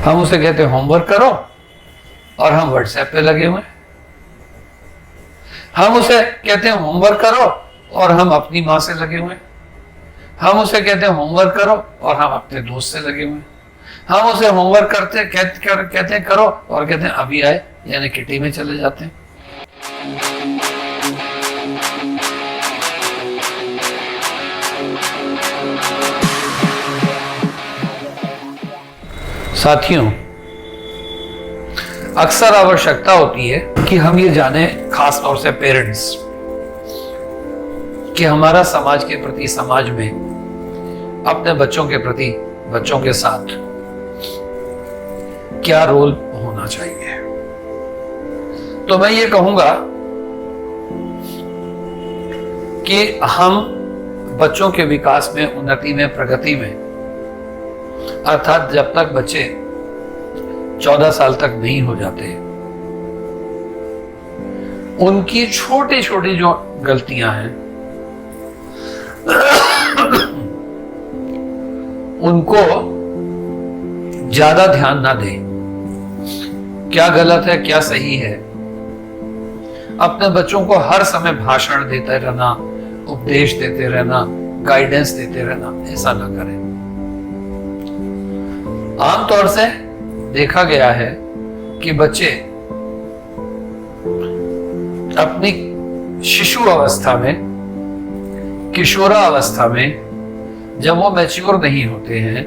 हम उसे कहते हैं होमवर्क करो और हम व्हाट्सएप पे लगे हुए हैं। हम उसे कहते हैं होमवर्क करो और हम अपनी माँ से लगे हुए हैं। हम उसे कहते हैं होमवर्क करो और हम अपने दोस्त से लगे हुए हैं। हम उसे होमवर्क कहते हैं करो और कहते हैं अभी आए, यानी किटी में चले जाते हैं। साथियों, अक्सर आवश्यकता होती है कि हम ये जाने, खास तौर से पेरेंट्स, कि हमारा समाज के प्रति, समाज में अपने बच्चों के प्रति, बच्चों के साथ क्या रोल होना चाहिए। तो मैं ये कहूंगा कि हम बच्चों के विकास में, उन्नति में, प्रगति में, अर्थात जब तक बच्चे 14 साल तक नहीं हो जाते, उनकी छोटी छोटी जो गलतियां हैं उनको ज्यादा ध्यान ना दें। क्या गलत है, क्या सही है, अपने बच्चों को हर समय भाषण देते रहना, उपदेश देते रहना, गाइडेंस देते रहना, ऐसा ना करें। आमतौर से देखा गया है कि बच्चे अपनी शिशु अवस्था में, किशोरा अवस्था में, जब वो मैच्योर नहीं होते हैं,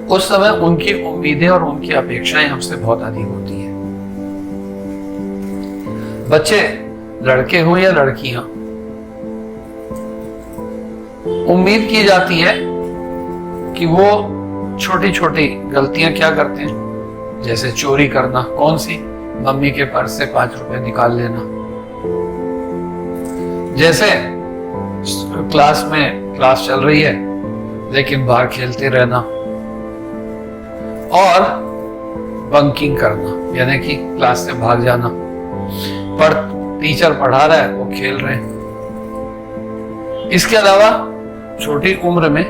उस समय उनकी उम्मीदें और उनकी अपेक्षाएं हमसे बहुत अधिक होती हैं। बच्चे, लड़के हो या लड़कियां, उम्मीद की जाती है कि वो छोटी छोटी गलतियां क्या करते हैं, जैसे चोरी करना, कौन सी, मम्मी के पर्स से 5 रुपए निकाल लेना, जैसे क्लास चल रही है लेकिन बाहर खेलते रहना, और बंकिंग करना, यानी कि क्लास से भाग जाना, टीचर पढ़ा रहा है, वो खेल रहे हैं। इसके अलावा छोटी उम्र में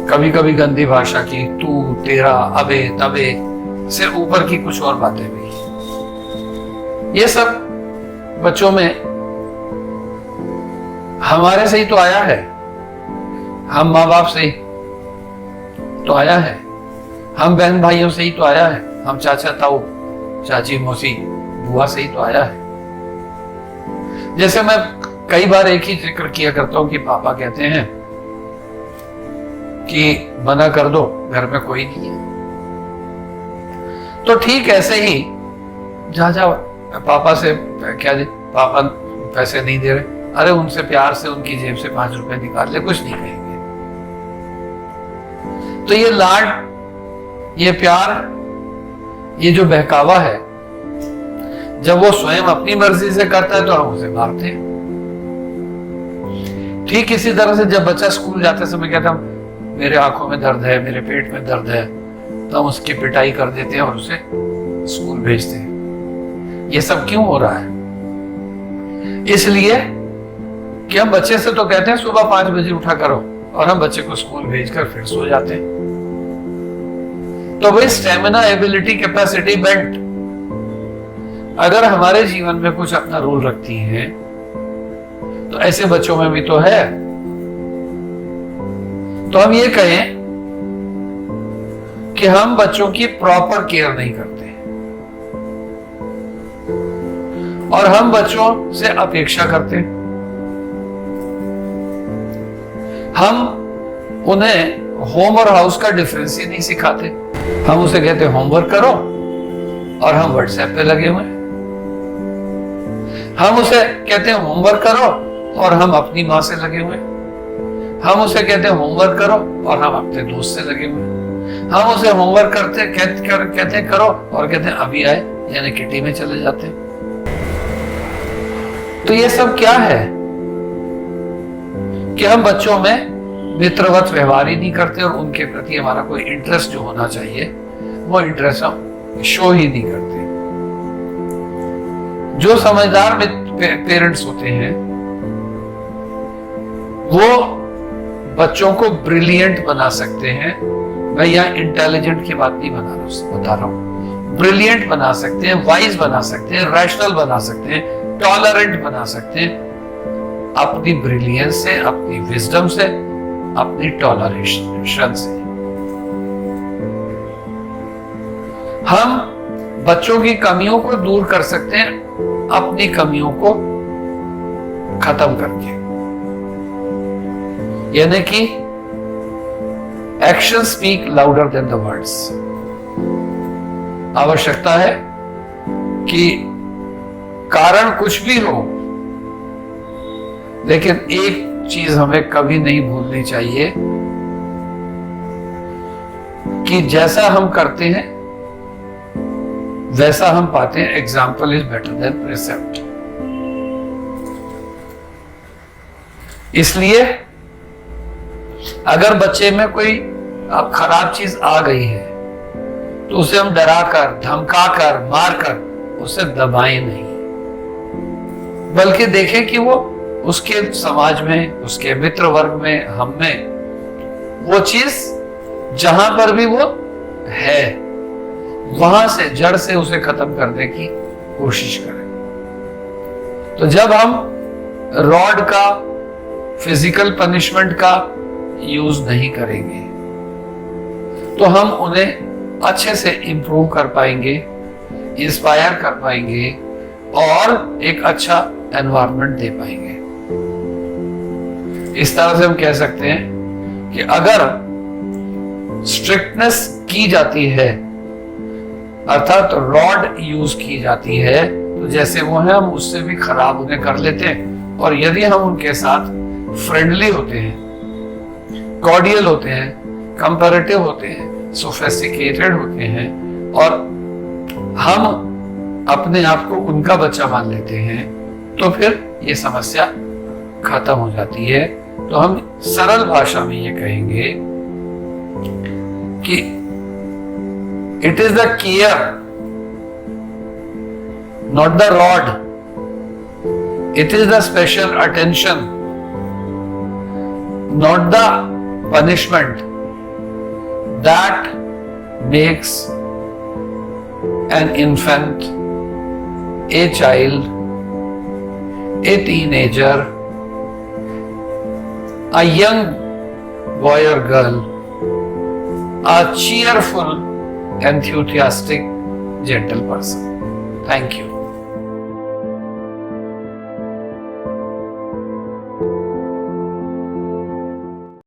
कभी कभी गंदी भाषा की, तू, तेरा, अबे, तबे से ऊपर की कुछ और बातें भी। ये सब बच्चों में हमारे से ही तो आया है, हम माँ बाप से ही तो आया है, हम बहन भाइयों से ही तो आया है, हम चाचा ताऊ, चाची, मौसी, बुआ से ही तो आया है। जैसे मैं कई बार एक ही जिक्र किया करता हूं कि पापा कहते हैं कि मना कर दो, घर में कोई नहीं है। तो ठीक ऐसे ही जा पापा से क्या दे, पापा पैसे नहीं दे रहे, अरे उनसे प्यार से उनकी जेब से 5 रुपए निकाल ले, कुछ नहीं कहेंगे। तो ये लाड, ये प्यार, ये जो बहकावा है, जब वो स्वयं अपनी मर्जी से करता है तो हम उसे मारते हैं। ठीक इसी तरह से जब बच्चा स्कूल जाते समय कहता है मेरे आंखों में दर्द है, मेरे पेट में दर्द है, तो हम उसकी पिटाई कर देते हैं और उसे स्कूल भेजते हैं। ये सब क्यों हो रहा है? इसलिए कि हम बच्चे से तो कहते हैं सुबह 5 बजे उठा करो, और हम बच्चे को स्कूल भेजकर फिर सो जाते हैं। तो भाई स्टेमिना, एबिलिटी, कैपेसिटी, बेंट अगर हमारे जीवन में कुछ अपना रोल रखती है तो ऐसे बच्चों में भी तो है। तो हम ये कहें कि हम बच्चों की प्रॉपर केयर नहीं करते और हम बच्चों से अपेक्षा करते हैं। हम उन्हें होम और हाउस का डिफरेंस ही नहीं सिखाते। हम उसे कहते हैं होमवर्क करो और हम व्हाट्सएप पे लगे हुए हैं। हम उसे कहते हैं होमवर्क करो और हम अपनी माँ से लगे हुए हैं। हम उसे कहते हैं होमवर्क करो और हम अपने दोस्त से लगे हुए हैं। हम उसे होमवर्क कहते हैं करो और कहते हैं अभी आए, यानी किटी में चले जाते हैं। तो ये सब क्या है कि हम बच्चों में मित्रवत व्यवहार ही नहीं करते और उनके प्रति हमारा कोई इंटरेस्ट जो होना चाहिए वो इंटरेस्ट हम शो ही नहीं करते। जो समझदार पेरेंट्स होते हैं वो बच्चों को ब्रिलियंट बना सकते हैं मैं यहाँ इंटेलिजेंट की बात नहीं बता रहा हूँ। ब्रिलियंट बना सकते हैं, वाइज बना सकते हैं, रैशनल बना सकते हैं, टॉलरेंट बना सकते हैं, अपनी ब्रिलियंस से, अपनी विजडम से, अपनी टॉलरेशन से। हम बच्चों की कमियों को दूर कर सकते हैं अपनी कमियों को खत्म करके, यानी कि action speak louder than the words. आवश्यकता है कि कारण कुछ भी हो, लेकिन एक चीज हमें कभी नहीं भूलनी चाहिए कि जैसा हम करते हैं वैसा हम पाते हैं। Example is better than precept. इसलिए अगर बच्चे में कोई अब खराब चीज आ गई है तो उसे हम डराकर, धमकाकर, मारकर उसे दबाएं नहीं, बल्कि देखें कि वो उसके समाज में, उसके मित्र वर्ग में, हम में वो चीज जहां पर भी वो है वहां से जड़ से उसे खत्म करने की कोशिश करें। तो जब हम रॉड का, फिजिकल पनिशमेंट का यूज नहीं करेंगे तो हम उन्हें अच्छे से इंप्रूव कर पाएंगे, इंस्पायर कर पाएंगे और एक अच्छा एनवायरनमेंट दे पाएंगे। इस तरह से हम कह सकते हैं कि अगर स्ट्रिक्टनेस की जाती है, अर्थात रॉड यूज की जाती है, तो जैसे वो है हम उससे भी खराब उन्हें कर लेते हैं। और यदि हम उनके साथ फ्रेंडली होते हैं, कॉर्डियल होते हैं, कंपैरेटिव होते हैं, सोफिस्टिकेटेड होते हैं और हम अपने आप को उनका बच्चा मान लेते हैं, तो फिर ये समस्या खत्म हो जाती है। तो हम सरल भाषा में ये कहेंगे कि it is the care, not the rod, it is the special attention, not the punishment, that makes an infant, a child, a teenager, a young boy or girl, a cheerful, enthusiastic, gentle person. Thank you.